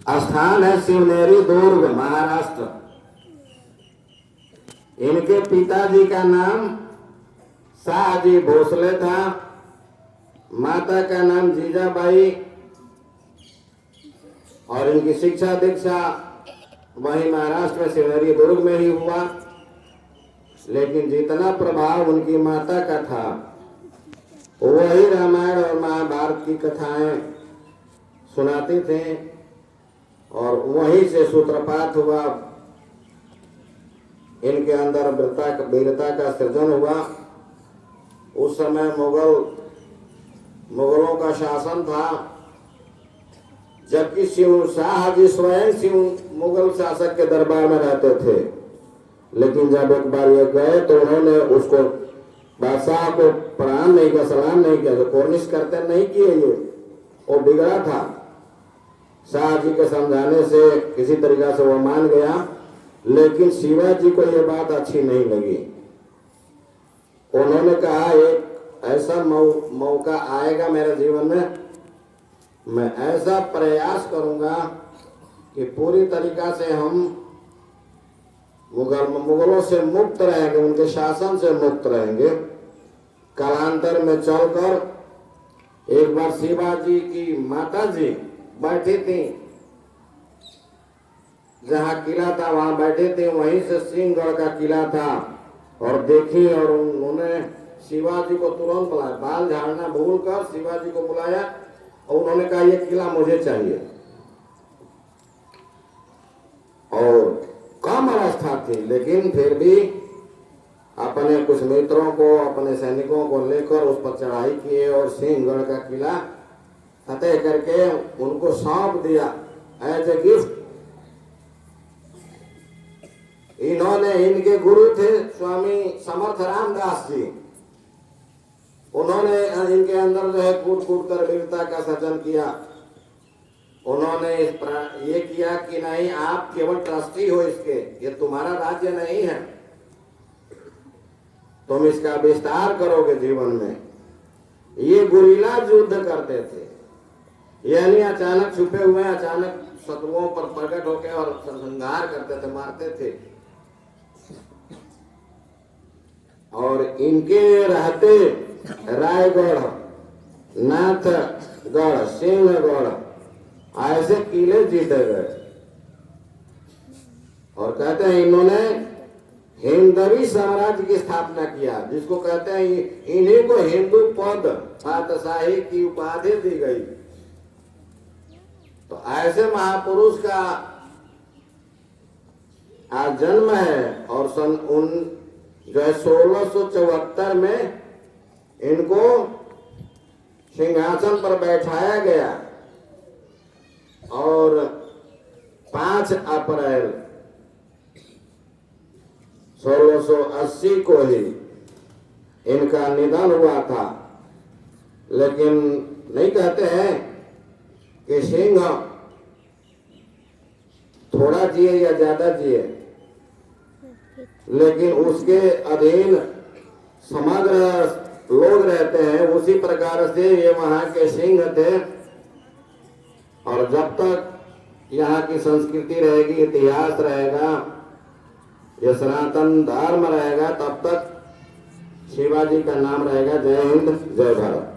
स्थान है शिवनेरी दुर्ग, महाराष्ट्र। इनके पिताजी का नाम शाहजी भोसले था, माता का नाम जीजाबाई, और इनकी शिक्षा दीक्षा वही महाराष्ट्र में शिवनेरी दुर्ग में ही हुआ। लेकिन जितना प्रभाव उनकी माता का था, वही रामायण और महाभारत की कथाएं सुनाते थे, और वहीं से सूत्रपात हुआ, इनके अंदर वीरता का सृजन हुआ। उस समय मुगलों का शासन था, जबकि शाहजी स्वयं शिव मुगल शासक के दरबार में रहते थे। लेकिन जब एक बार ये गए तो उन्होंने उसको बादशाह को प्रणाम नहीं किया, सलाम नहीं किया, जो कोर्निश करते नहीं किए, ये वो बिगड़ा था। शाहजी के समझाने से किसी तरीका से वो मान गया, लेकिन शिवाजी को ये बात अच्छी नहीं लगी। उन्होंने कहा एक ऐसा मौका आएगा मेरे जीवन में, मैं ऐसा प्रयास करूंगा कि पूरी तरीका से हम मुगलों से मुक्त रहेंगे, उनके शासन से मुक्त रहेंगे। कालांतर में चलकर एक बार शिवाजी की माता जी बैठी थी, जहाँ किला था वहां बैठे थे, वहीं से सिंहगढ़ का किला था, और देखी, और उन्होंने शिवाजी को तुरंत बुलाया, बाल झाड़ना भूल कर शिवाजी को बुलाया, और उन्होंने कहा ये किला मुझे चाहिए। और कम अवस्था थी, लेकिन फिर भी अपने कुछ मित्रों को, अपने सैनिकों को लेकर उस पर चढ़ाई किए, और सिंहगढ़ का किला फतेह करके उनको सौंप दिया एज ए गिफ्ट। इन्होंने, इनके गुरु थे स्वामी समर्थ रामदास जी, उन्होंने इनके अंदर जो है कूट कूट कर वीरता का सृजन किया। उन्होंने ये किया कि नहीं, आप केवल ट्रस्टी हो इसके, ये तुम्हारा राज्य नहीं है, तुम इसका विस्तार करोगे जीवन में। ये गुरिल्ला युद्ध करते थे, यानी अचानक छुपे हुए अचानक शत्रुओं पर प्रकट होकर और संहार करते थे, मारते थे। और इनके रहते रायगढ़, नाथगढ़, सिंहगढ़ ऐसे किले जीते गए। और कहते हैं इन्होंने हिंदवी साम्राज्य की स्थापना किया, जिसको कहते हैं इन्हीं को हिंदू पद बादशाही की उपाधि दी गई। तो ऐसे महापुरुष का आज जन्म है, और सन जो है 1674 में इनको सिंहासन पर बैठाया गया, और 5 अप्रैल 1680 को ही इनका निधन हुआ था। लेकिन नहीं कहते हैं कि सिंह थोड़ा जिए या ज्यादा जिए, लेकिन उसके अधीन समग्र लोग रहते हैं, उसी प्रकार से ये वहां के सिंह थे। और जब तक यहाँ की संस्कृति रहेगी, इतिहास रहेगा, ये सनातन धर्म रहेगा, तब तक शिवाजी का नाम रहेगा। जय हिंद, जय भारत।